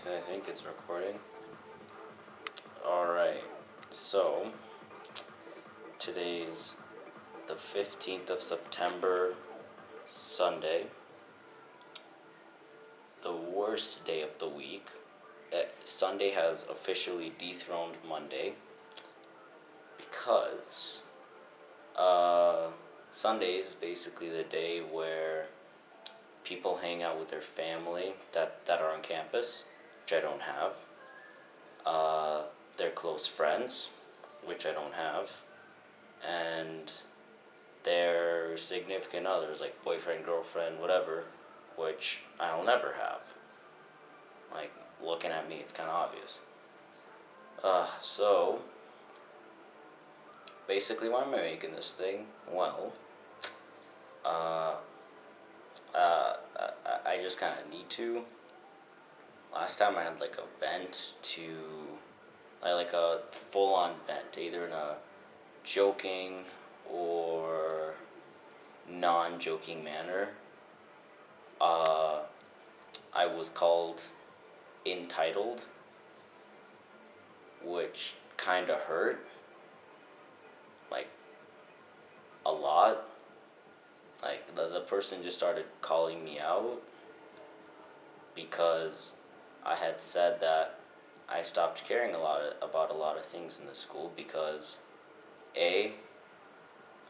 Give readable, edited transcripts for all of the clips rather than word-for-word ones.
I think it's recording. Alright, so today's the 15th of September, Sunday, the worst day of the week. Sunday has officially dethroned Monday because uh, Sunday is basically the day where people hang out with their family that are on campus, which I don't have. Uh, their close friends, which I don't have, and their significant others, like boyfriend, girlfriend, whatever, which I'll never have. Like, looking at me, it's kind of obvious. So, basically, why am I making this thing? Well, uh, I just kind of need to. Last time I had like a vent to, like a full on vent, either in a joking or non joking manner. Uh, I was called entitled, which kind of hurt, like a lot. Like the person just started calling me out because I had said that I stopped caring about a lot of things in the school because A,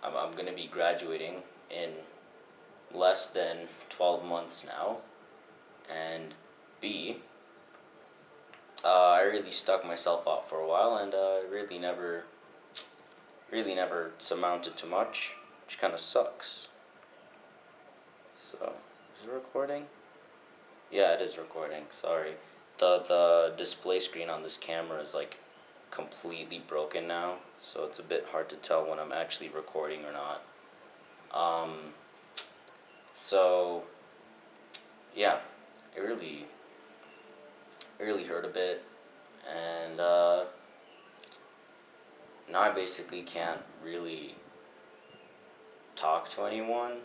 I'm going to be graduating in less than 12 months now, and B, I really stuck myself out for a while, and really never surmounted to much, which kind of sucks. So, is it recording? Yeah, it is recording. Sorry. The display screen on this camera is like completely broken now, so it's a bit hard to tell when I'm actually recording or not. Um, so yeah, it really hurt a bit, and now I basically can't really talk to anyone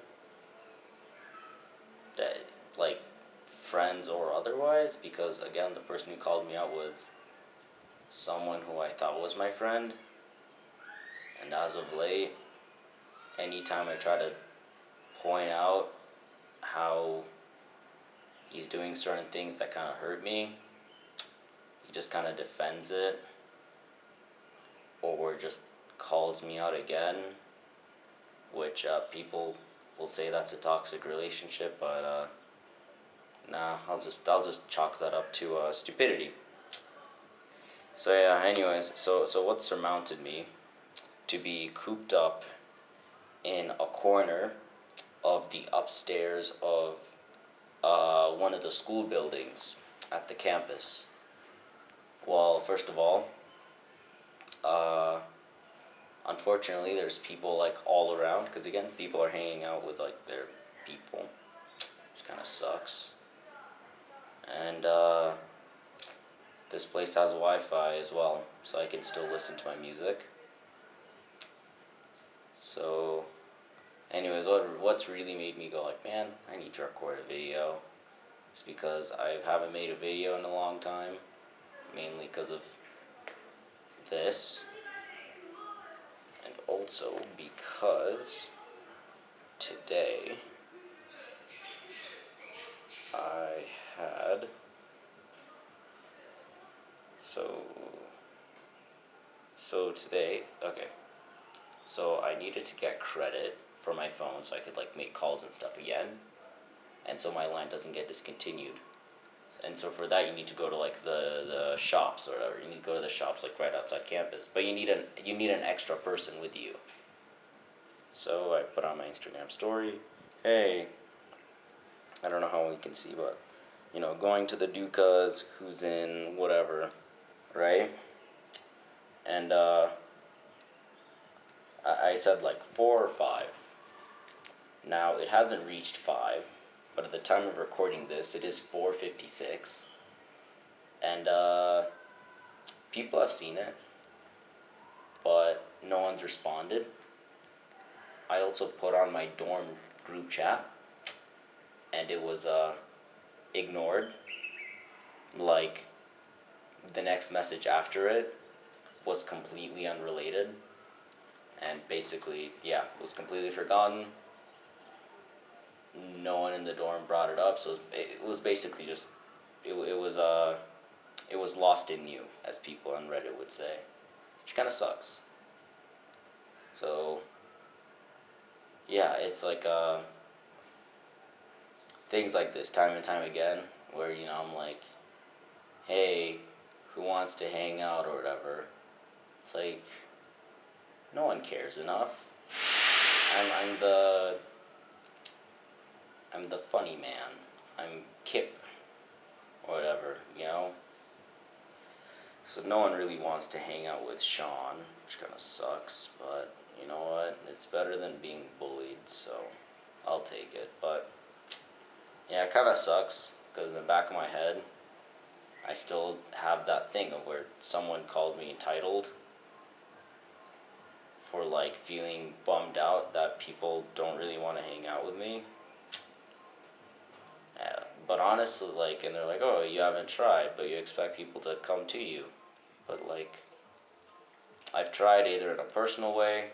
that, like, friends or otherwise, because again, the person who called me out was someone who I thought was my friend, and as of late, anytime I try to point out how he's doing certain things that kind of hurt me, he just kind of defends it or just calls me out again, which people will say that's a toxic relationship, but nah, I'll just chalk that up to stupidity. So yeah, anyways, so what surmounted me to be cooped up in a corner of the upstairs of one of the school buildings at the campus. Well, first of all, uh, unfortunately, there's people like all around because again, people are hanging out with like their people, which kind of sucks. And this place has Wi-Fi as well, so I can still listen to my music. So, anyways, what's really made me go like, man, I need to record a video. It's because I haven't made a video in a long time, mainly because of this, and also because today I had so so today okay so I needed to get credit for my phone so I could like make calls and stuff again, and so my line doesn't get discontinued. And so for that you need to go to like the shops or whatever. You need to go to the shops like right outside campus, but you need an extra person with you. So I put on my Instagram story, hey, I don't know how we can see, but going to the Dukas, who's in whatever, right? And I said like 4 or 5. Now it hasn't reached 5, but at the time of recording this, it is 4:56, and people have seen it, but no one's responded. I also put on my dorm group chat, and it was ignored. like, the next message after it was completely unrelated, and basically, yeah, was completely forgotten. No one in the dorm brought it up, so it was basically just, it was lost in you, as people on Reddit would say, which kind of sucks. So, yeah, it's like, things like this, time and time again, where, I'm like, hey, who wants to hang out or whatever. It's like, no one cares enough. I'm I'm the funny man. I'm Kip or whatever. So no one really wants to hang out with Sean, which kind of sucks, but you know what? It's better than being bullied, so I'll take it. But yeah, it kind of sucks because in the back of my head, I still have that thing of where someone called me entitled for like feeling bummed out that people don't really want to hang out with me. But honestly, like, and they're like, oh, you haven't tried, but you expect people to come to you. But like, I've tried either in a personal way,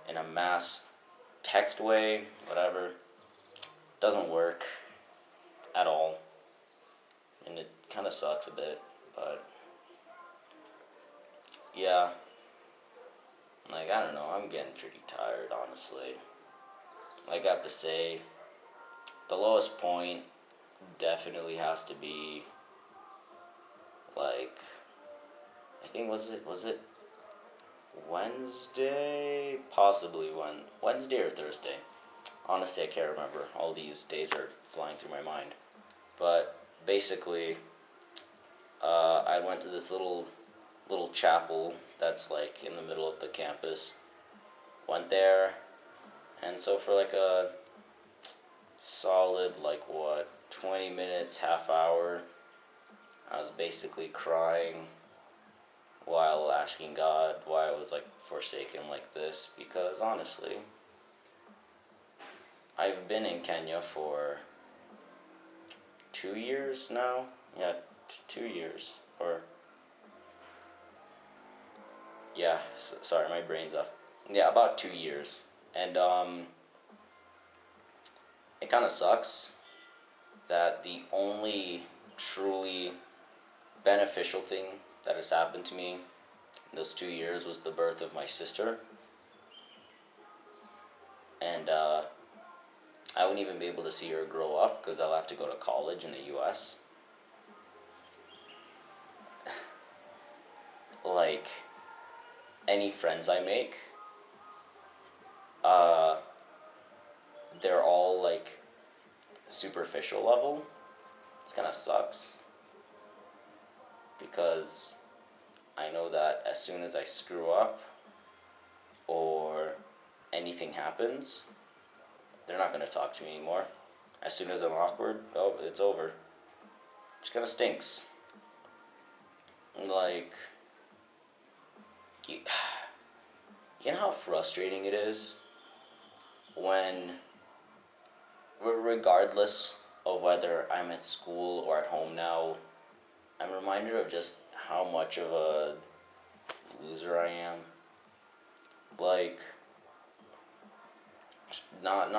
in a mass text way, whatever. Doesn't work at all. And it kind of sucks a bit, but yeah. Like, I don't know, I'm getting pretty tired, honestly. Like, I have to say, the lowest point definitely has to be, like, I think, was it Wednesday? Possibly Wednesday or Thursday. Honestly, I can't remember. All these days are flying through my mind. But basically, I went to this little chapel that's like in the middle of the campus. Went there, and so for like a solid, like, what, 20 minutes, half hour, I was basically crying while asking God why I was like forsaken like this, because honestly, I've been in Kenya for 2 years now. Yeah, 2 years. Or, yeah, sorry, my brain's off. Yeah, about 2 years. And, it kind of sucks that the only truly beneficial thing that has happened to me in those 2 years was the birth of my sister. And, I wouldn't even be able to see her grow up because I'll have to go to college in the US. Like, any friends I make, uh, they're all like superficial level. It kind of sucks because I know that as soon as I screw up or anything happens, they're not going to talk to me anymore. As soon as I'm awkward, oh, it's over. Which kind of stinks. Like, you, you know how frustrating it is when, regardless of whether I'm at school or at home now, I'm reminded of just how much of a loser I am. Like, not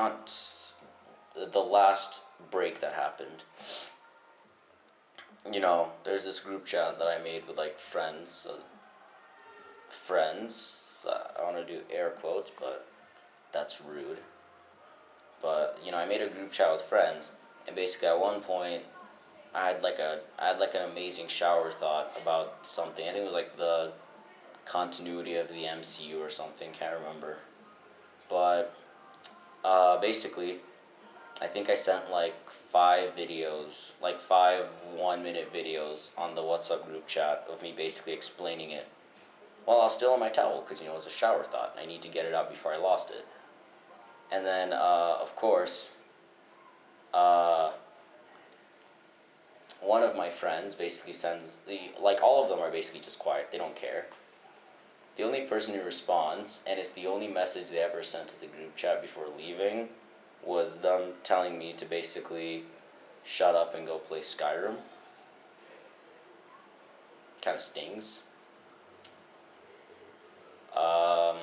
the last break that happened. There's this group chat that I made with like friends. Friends. I want to do air quotes, but that's rude. But I made a group chat with friends, and basically at one point, I had like an amazing shower thought about something. I think it was like the continuity of the MCU or something. Can't remember. But basically, I think I sent like 5 videos, like 5 1-minute videos on the WhatsApp group chat of me basically explaining it while I was still on my towel because it was a shower thought. I need to get it out before I lost it. And then, of course, uh, one of my friends basically sends like all of them are basically just quiet. They don't care. The only person who responds, and it's the only message they ever sent to the group chat before leaving, was them telling me to basically shut up and go play Skyrim. kind of stings. Um,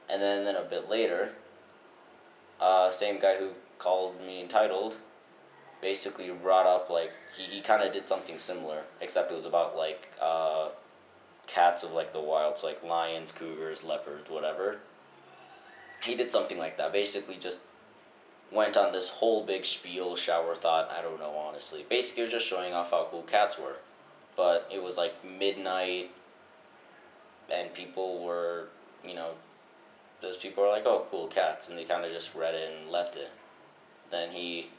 and then a bit later, same guy who called me entitled basically brought up like he kind of did something similar, except it was about like cats of like the wild, so like lions, cougars, leopards, whatever. He did something like that. Basically, just went on this whole big spiel, shower thought. I don't know, honestly. Basically, it was just showing off how cool cats were. But it was like midnight, and people were, you know, those people were like, "Oh, cool cats," and they kind of just read it and left it. Then he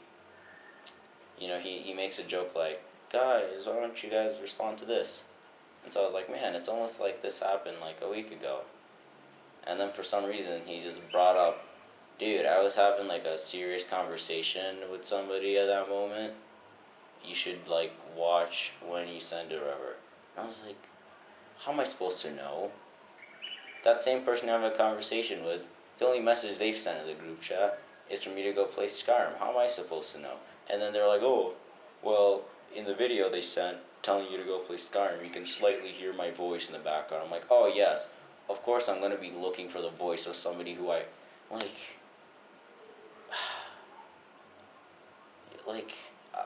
makes a joke like, "Guys, why don't you guys respond to this?" And so I was like, "Man, it's almost like this happened like a week ago." And then for some reason, he just brought up, "Dude, I was having like a serious conversation with somebody at that moment. You should like watch when you send it or whatever." And I was like, "How am I supposed to know? That same person I have a conversation with, the only message they've sent in the group chat is for me to go play Skyrim. How am I supposed to know?" And then they're like, "Oh, well, in the video they sent telling you to go play Skyrim, you can slightly hear my voice in the background." I'm like, "Oh, yes. Of course I'm going to be looking for the voice of somebody who I, like, like,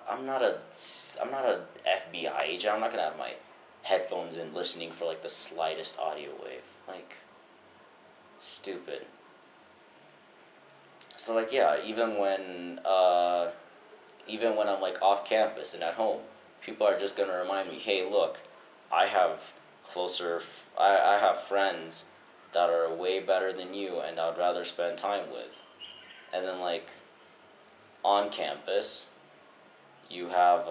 I'm not a FBI agent. I'm not going to have my headphones in listening for, like, the slightest audio wave. Like, stupid." So like yeah, even when I'm like off campus and at home, people are just gonna remind me, "Hey, look, I have I have friends that are way better than you, and I'd rather spend time with." And then like on campus, you have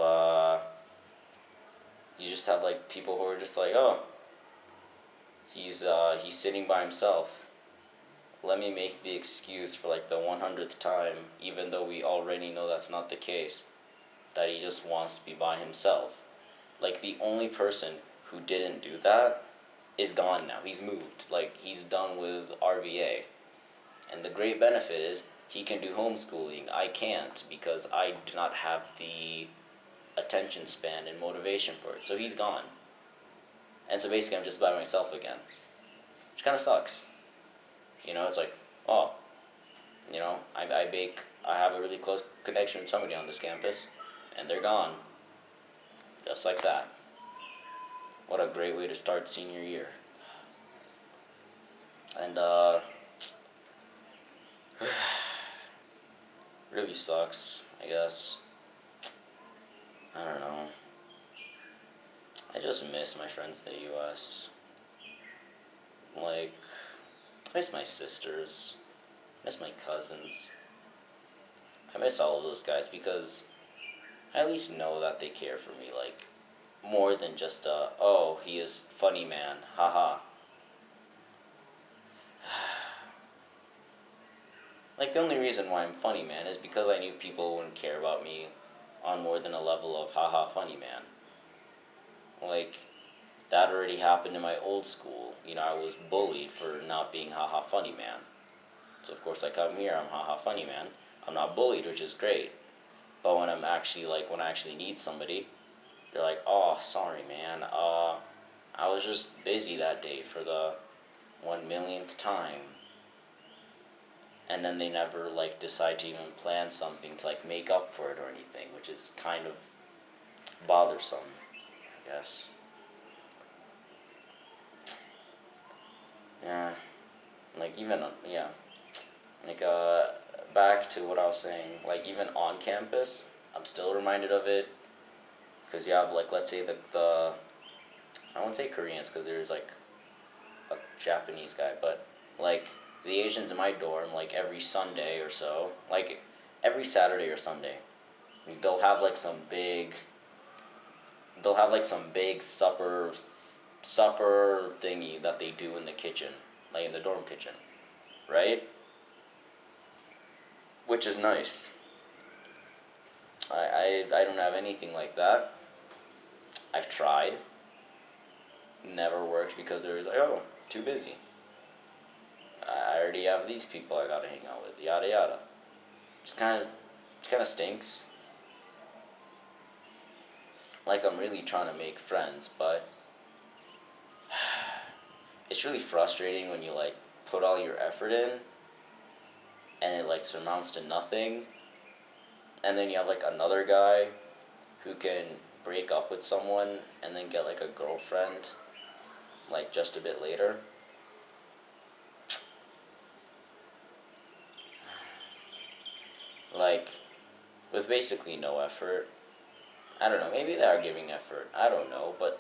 you just have like people who are just like, "Oh, he's sitting by himself. Let me make the excuse for like the 100th time, even though we already know that's not the case, that he just wants to be by himself." Like the only person who didn't do that is gone now. He's moved. Like he's done with RVA. And the great benefit is he can do homeschooling. I can't because I do not have the attention span and motivation for it. So he's gone. And so basically I'm just by myself again. Which kind of sucks. It's like, oh, I have a really close connection with somebody on this campus, and they're gone. Just like that. What a great way to start senior year. And, really sucks, I guess. I don't know. I just miss my friends in the US. Like, I miss my sisters. I miss my cousins. I miss all of those guys because I at least know that they care for me, like, more than just, oh, he is funny man, haha. Like, the only reason why I'm funny man is because I knew people wouldn't care about me on more than a level of haha funny man. Like, that already happened in my old school. I was bullied for not being haha funny man. So of course I come here, I'm haha funny man. I'm not bullied, which is great. But when I actually need somebody, they're like, "Oh, sorry man, I was just busy that day for the 1 millionth time." And then they never like decide to even plan something to like make up for it or anything, which is kind of bothersome, I guess. Yeah, like even yeah, like back to what I was saying. Like even on campus, I'm still reminded of it because you have like let's say the I won't say Koreans because there's like a Japanese guy, but like the Asians in my dorm, like every Sunday or so, like every Saturday or Sunday, they'll have like some big, they'll have like some big supper thingy that they do in the kitchen, like in the dorm kitchen, right? Which is nice. I don't have anything like that. I've tried. Never worked because they're like, "Oh, too busy. I already have these people I gotta hang out with, yada yada." Just kind of stinks. Like I'm really trying to make friends, but it's really frustrating when you like put all your effort in and it like surmounts to nothing, and then you have like another guy who can break up with someone and then get like a girlfriend like just a bit later. Like with basically no effort. I don't know, maybe they are giving effort. I don't know, but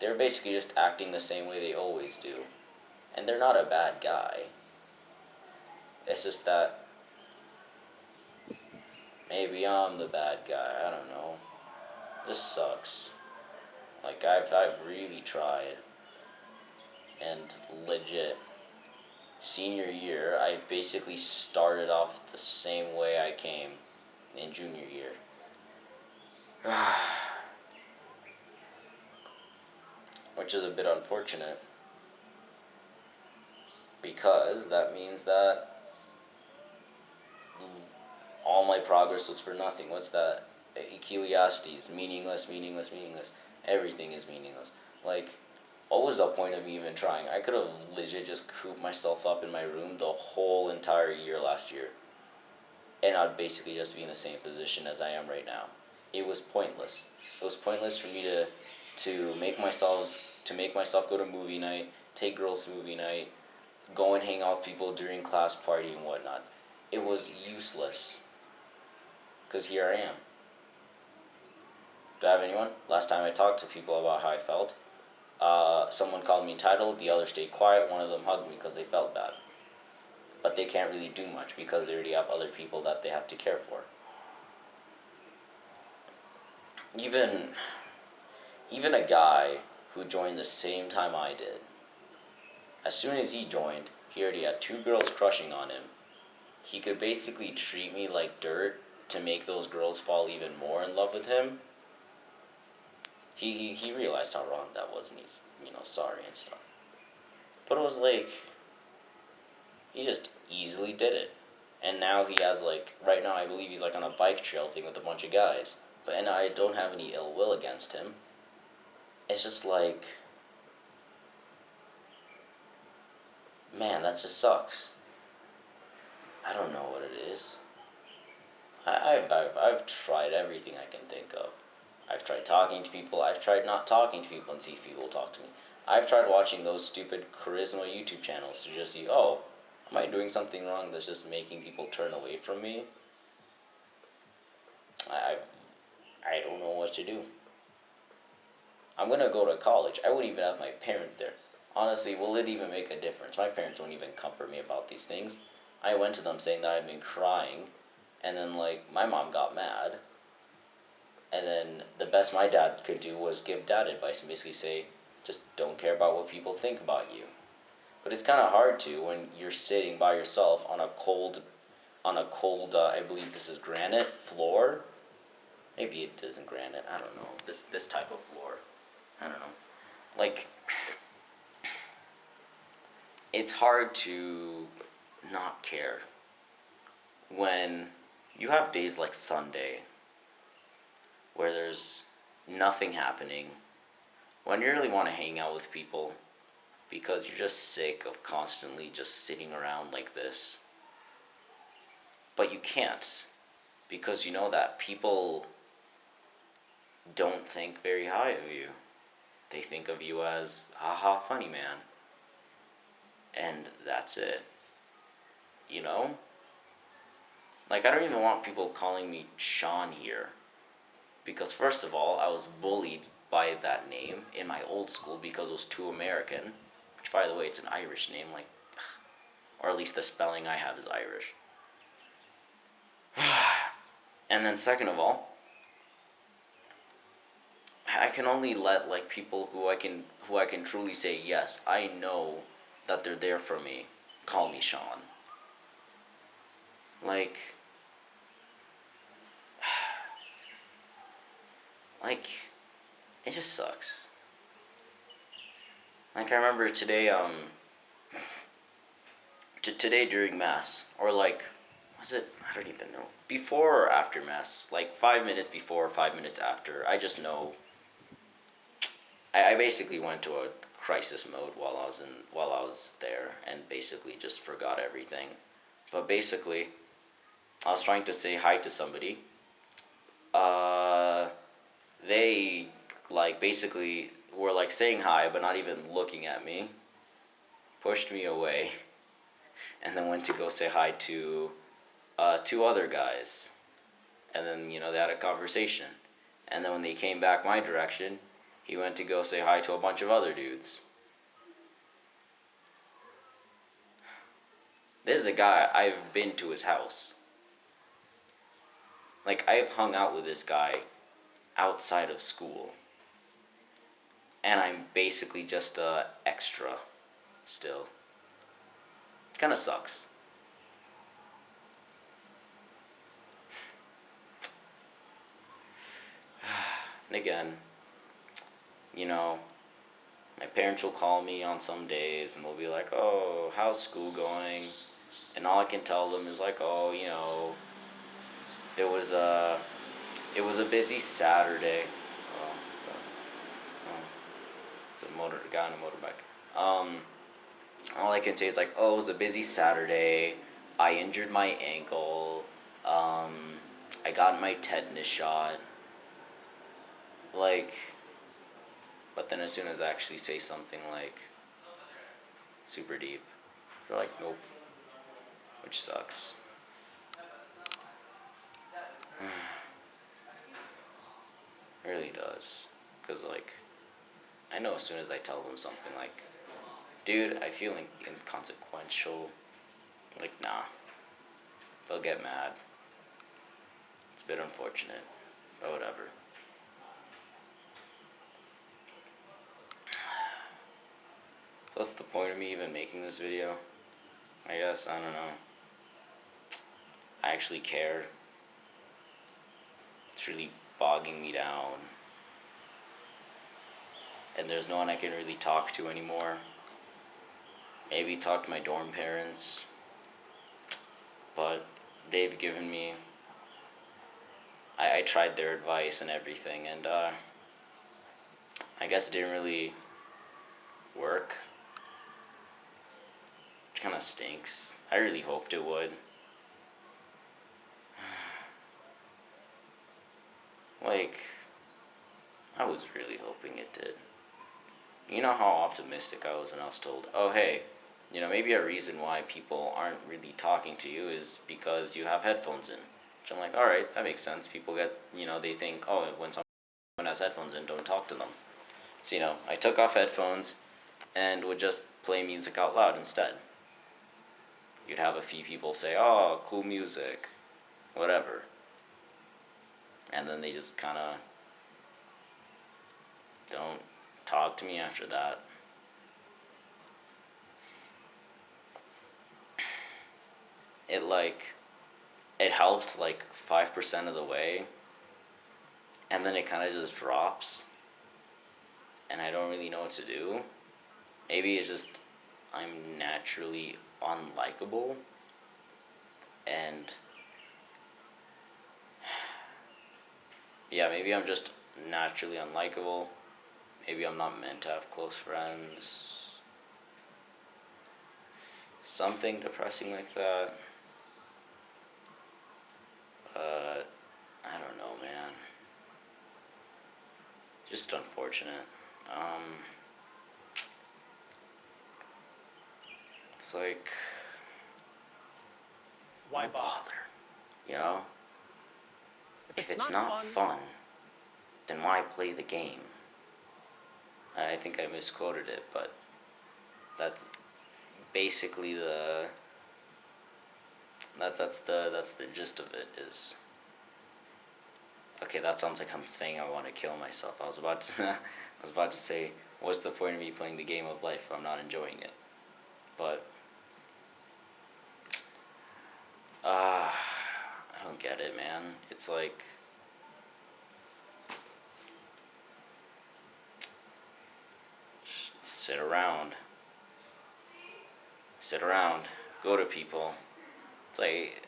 they're basically just acting the same way they always do. And they're not a bad guy. It's just that maybe I'm the bad guy. I don't know. This sucks. Like I've really tried, and legit senior year I basically started off the same way I came in junior year. Which is a bit unfortunate because that means that all my progress was for nothing. What's that? Ecclesiastes, meaningless, meaningless, meaningless. Everything is meaningless. Like, what was the point of me even trying? I could have legit just cooped myself up in my room the whole entire year last year, and I'd basically just be in the same position as I am right now. It was pointless. It was pointless for me to make myself go to movie night, take girls to movie night, go and hang out with people during class party and whatnot. It was useless. Because here I am. Do I have anyone? Last time I talked to people about how I felt, someone called me entitled, the other stayed quiet, one of them hugged me because they felt bad. But they can't really do much because they already have other people that they have to care for. Even even a guy who joined the same time I did, as soon as he joined, he already had two girls crushing on him. He could basically treat me like dirt to make those girls fall even more in love with him. He realized how wrong that was, and he's, sorry and stuff. But it was like, he just easily did it. And now he has like, right now I believe he's like on a bike trail thing with a bunch of guys. And I don't have any ill will against him. It's just like, man, that just sucks. I don't know what it is. I've tried everything I can think of. I've tried talking to people. I've tried not talking to people and see if people will talk to me. I've tried watching those stupid charisma YouTube channels to just see, oh, am I doing something wrong that's just making people turn away from me? I, I don't know what to do. I'm gonna go to college. I wouldn't even have my parents there. Honestly, will it even make a difference? My parents won't even comfort me about these things. I went to them saying that I've been crying, and then like my mom got mad, and then the best my dad could do was give dad advice and basically say, just don't care about what people think about you. But it's kind of hard to when you're sitting by yourself I believe this is granite floor. Maybe it isn't granite. I don't know. This type of floor. I don't know. Like, it's hard to not care when you have days like Sunday where there's nothing happening, when you really want to hang out with people because you're just sick of constantly just sitting around like this. But you can't because you know that people don't think very high of you. They think of you as, haha, funny man. And that's it. You know? Like, I don't even want people calling me Sean here. Because, first of all, I was bullied by that name in my old school because it was too American. Which, by the way, it's an Irish name, like, or at least the spelling I have is Irish. And then, second of all, I can only let like people who I can truly say yes, I know that they're there for me. Call me Sean. Like, like, it just sucks. Like I remember today, today during mass, or like, was it? I don't even know. Before or after mass, like 5 minutes before, 5 minutes after. I just know. I basically went to a crisis mode while I was there, and basically just forgot everything. But basically, I was trying to say hi to somebody. Uh, they like basically were like saying hi, but not even looking at me. Pushed me away, and then went to go say hi to two other guys, and then they had a conversation, and then when they came back my direction, he went to go say hi to a bunch of other dudes. This is a guy I've been to his house. Like, I've hung out with this guy outside of school, and I'm basically just a extra still. It kind of sucks. And again, you know, my parents will call me on some days and they'll be like, "Oh, how's school going?" And all I can tell them is like, "Oh, there was a it was a busy Saturday." Oh, it's a motor guy on a motorbike. All I can say is like, "Oh, it was a busy Saturday. I injured my ankle. I got my tetanus shot." Like, but then as soon as I actually say something like super deep, they're like, "Nope," which sucks. It really does. Because, like, I know as soon as I tell them something like, "Dude, I feel inconsequential," like, nah, they'll get mad. It's a bit unfortunate, but whatever. So what's the point of me even making this video? I guess, I don't know. I actually care. It's really bogging me down. And there's no one I can really talk to anymore. Maybe talk to my dorm parents. But they've given me... I tried their advice and everything, and I guess it didn't really work. Which kind of stinks. I really hoped it would. Like, I was really hoping it did. You know how optimistic I was when I was told, "Oh, hey, maybe a reason why people aren't really talking to you is because you have headphones in." Which I'm like, alright, that makes sense. People they think, oh, when someone has headphones in, don't talk to them. So, I took off headphones and would just play music out loud instead. You'd have a few people say, "Oh, cool music," whatever. And then they just kind of don't talk to me after that. It it helped like 5% of the way, and then it kind of just drops, and I don't really know what to do. Maybe it's just I'm naturally unlikable, and yeah, maybe I'm just naturally unlikable. Maybe I'm not meant to have close friends. Something depressing like that. But I don't know, man. Just unfortunate. It's like, why bother? You know? If it's not fun, then why play the game? I think I misquoted it, but that's basically that's the gist of it is. Okay, that sounds like I'm saying I want to kill myself. I was about to I was about to say, what's the point of me playing the game of life if I'm not enjoying it? But I don't get it, man. It's like, sit around. Sit around. Go to people. It's like,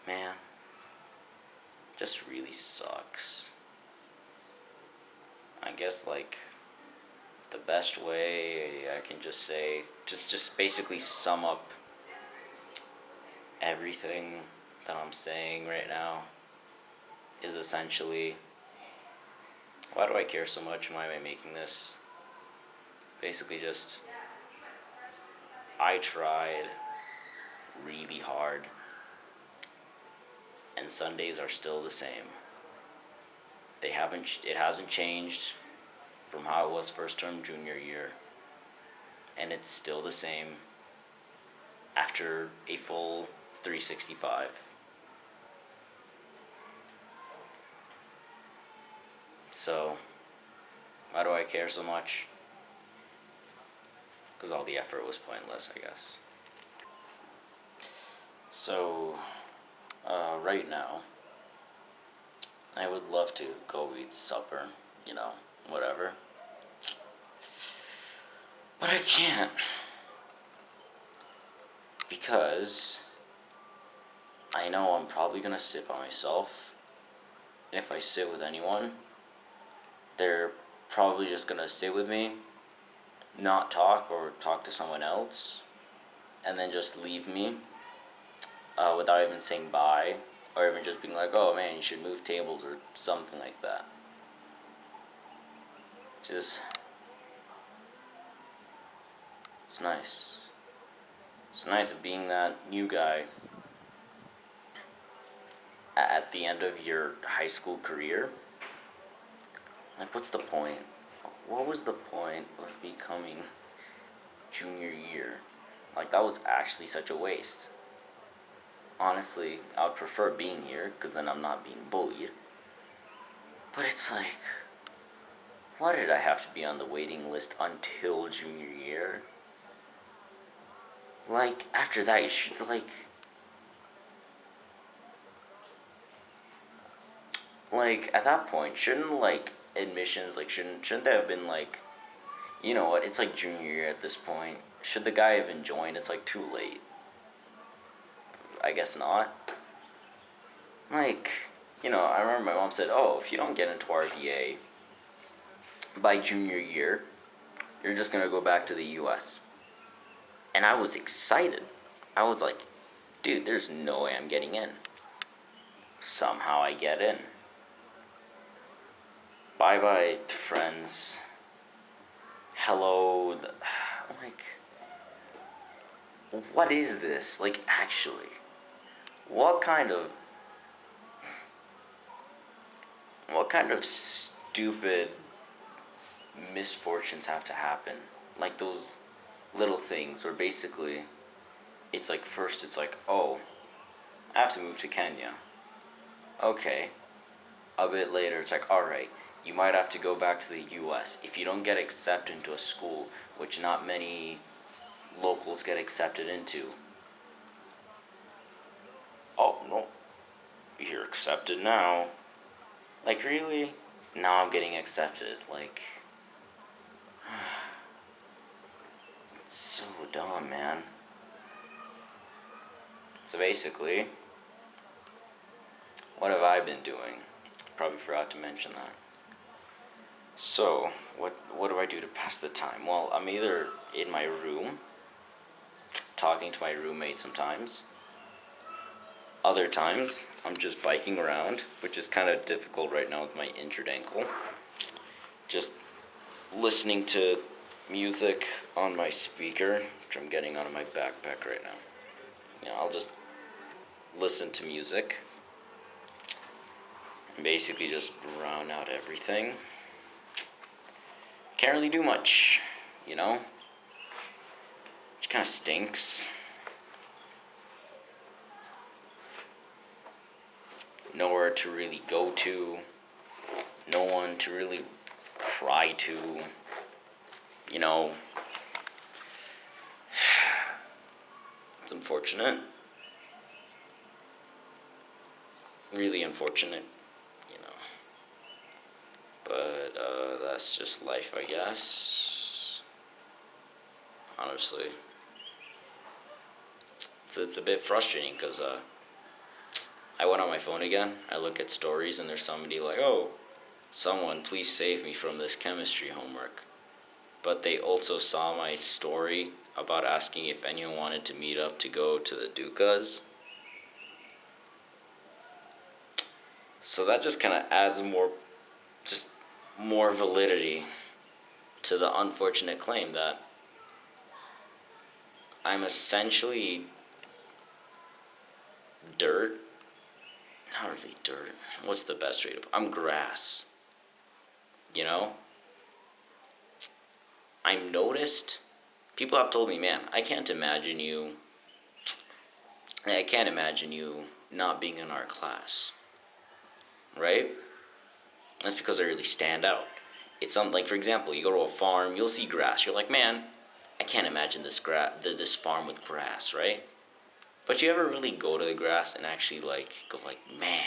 man, just really sucks. I guess, like, the best way I can just say, just basically sum up everything that I'm saying right now is essentially, why do I care so much? Why am I making this? Basically, just I tried really hard, and Sundays are still the same. It hasn't changed from how it was first term junior year, and it's still the same after a full 365. So, why do I care so much? Because all the effort was pointless, I guess. So, right now, I would love to go eat supper, whatever. But I can't. Because I know I'm probably gonna sit by myself. And if I sit with anyone, they're probably just gonna sit with me, not talk or talk to someone else, and then just leave me without even saying bye, or even just being like, oh man, you should move tables or something like that. Just, it's nice. It's nice being that new guy at the end of your high school career. Like, what's the point? What was the point of becoming junior year? Like, that was actually such a waste. Honestly, I would prefer being here, because then I'm not being bullied. But it's like, why did I have to be on the waiting list until junior year? Like, after that, you should, like, at that point, shouldn't, admissions, shouldn't they have been, you know what, it's, junior year at this point. Should the guy even join? It's, too late. I guess not. I remember my mom said, oh, if you don't get into RVA by junior year, you're just gonna go back to the US. And I was excited. I was like, dude, there's no way I'm getting in. Somehow I get in. Bye bye, friends. Hello. What is this? Actually. What kind of stupid misfortunes have to happen? Like those little things where basically it's first it's oh, I have to move to Kenya. Okay. A bit later it's alright, you might have to go back to the US. If you don't get accepted into a school, which not many locals get accepted into. Oh, no. You're accepted now. Really? Now I'm getting accepted. It's so dumb, man. So basically, what have I been doing? Probably forgot to mention that. So, what do I do to pass the time? Well, I'm either in my room, talking to my roommate sometimes. Other times, I'm just biking around, which is kind of difficult right now with my injured ankle. Just listening to music on my speaker, which I'm getting out of my backpack right now. I'll just listen to music and basically just drown out everything. Can't really do much, which kind of stinks. Nowhere to really go to, no one to really cry to, It's unfortunate. Really unfortunate, But, that's just life, I guess. Honestly. It's a bit frustrating, because, I went on my phone again, I look at stories, and there's somebody oh, someone please save me from this chemistry homework. but they also saw my story about asking if anyone wanted to meet up to go to the Dukas. So that just kind of adds just more validity to the unfortunate claim that I'm essentially dirt. Not really dirt. What's the best way to put it? I'm grass. You know? I'm noticed. People have told me, man, I can't imagine you not being in our class. Right? That's because I really stand out. It's something like, for example, you go to a farm, you'll see grass. You're like, man, I can't imagine this farm with grass, right? But you ever really go to the grass and actually go like, man,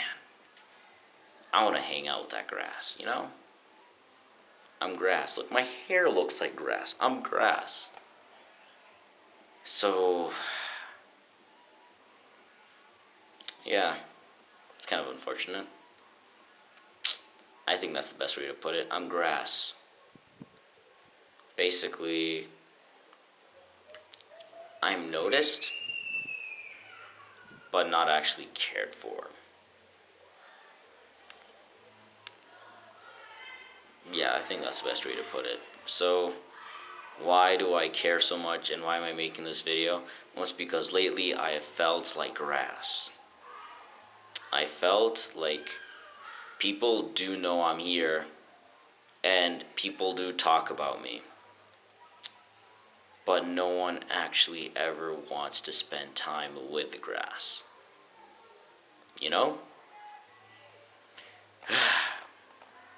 I want to hang out with that grass, you know? I'm grass. Look, my hair looks like grass. I'm grass. So, yeah, it's kind of unfortunate. I think that's the best way to put it. I'm grass. Basically, I'm noticed, but not actually cared for. Yeah, I think that's the best way to put it. So, why do I care so much and why am I making this video? Well, it's because lately I have felt like grass. I felt like people do know I'm here and people do talk about me. But no one actually ever wants to spend time with the grass. You know?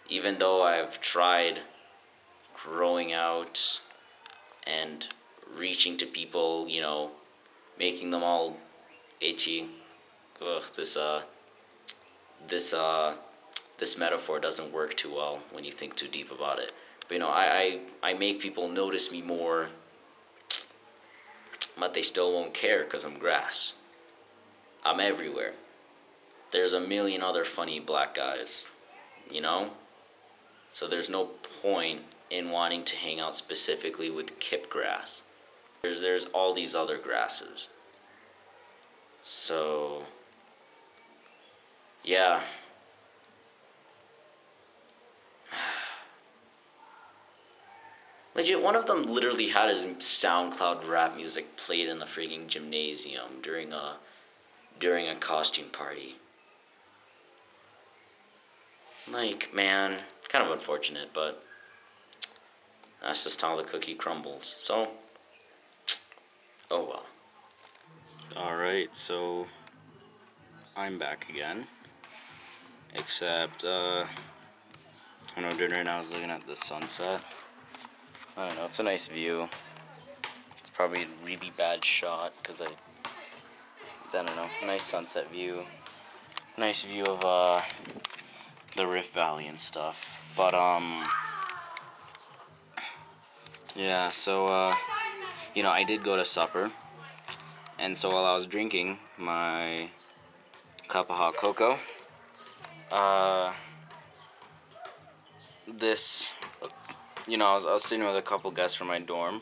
Even though I've tried growing out and reaching to people, making them all itchy. Ugh, this this metaphor doesn't work too well when you think too deep about it. But I make people notice me more, but they still won't care because I'm grass. I'm everywhere. There's a million other funny black guys, you know? So there's no point in wanting to hang out specifically with kip grass. There's all these other grasses. So, yeah. Legit, one of them literally had his SoundCloud rap music played in the freaking gymnasium during a costume party. Like, man, kind of unfortunate, but that's just how the cookie crumbles. So, oh well. Alright, so I'm back again. Except, what I'm doing right now is looking at the sunset. I don't know, it's a nice view. It's probably a really bad shot because I don't know, nice sunset view. Nice view of, the Rift Valley and stuff. But, yeah, so, I did go to supper. And so while I was drinking my cup of hot cocoa, this, I was sitting with a couple guests from my dorm,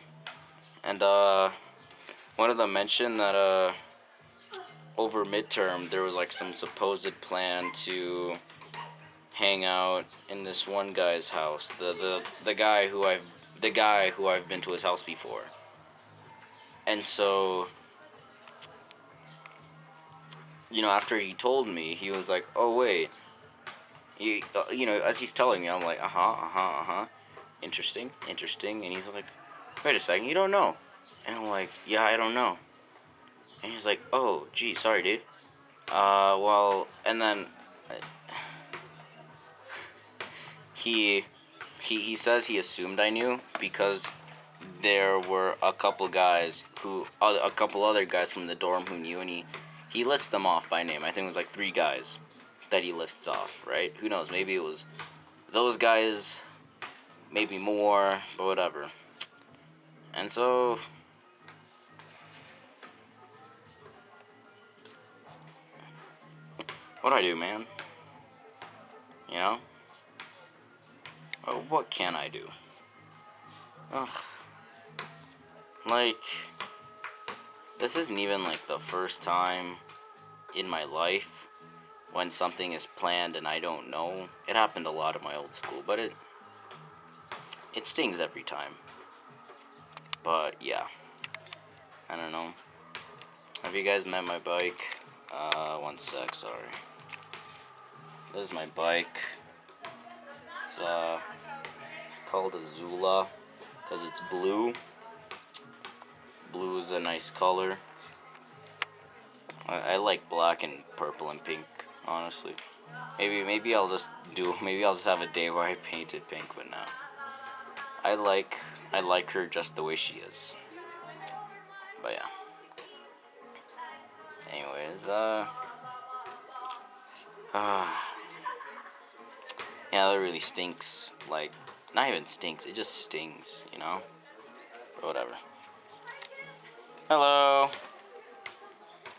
and one of them mentioned that over midterm there was like some supposed plan to hang out in this one guy's house, the guy who I've been to his house before, and so. After he told me, he was like, "Oh wait," as he's telling me, I'm like, interesting, and he's like, "Wait a second, you don't know?" And I'm like, "Yeah, I don't know." And he's like, "Oh, gee, sorry, dude." Well, and then he says he assumed I knew because there were a couple other guys from the dorm who knew, and he lists them off by name. I think it was like 3 guys that he lists off, right? Who knows? Maybe it was those guys, maybe more, but whatever. And so, what do I do, man? What can I do? Ugh. Like, this isn't even like the first time in my life when something is planned and I don't know. It happened a lot at my old school, but it stings every time. But yeah, I don't know. Have you guys met my bike? One sec, sorry. This is my bike. It's called a Zula because it's blue. Blue is a nice color. I like black and purple and pink, honestly. Maybe I'll just have a day where I paint it pink, but no. I like her just the way she is. But yeah. Anyways, yeah, that really stinks. Like, not even stinks, it just stings, you know? But whatever. Hello.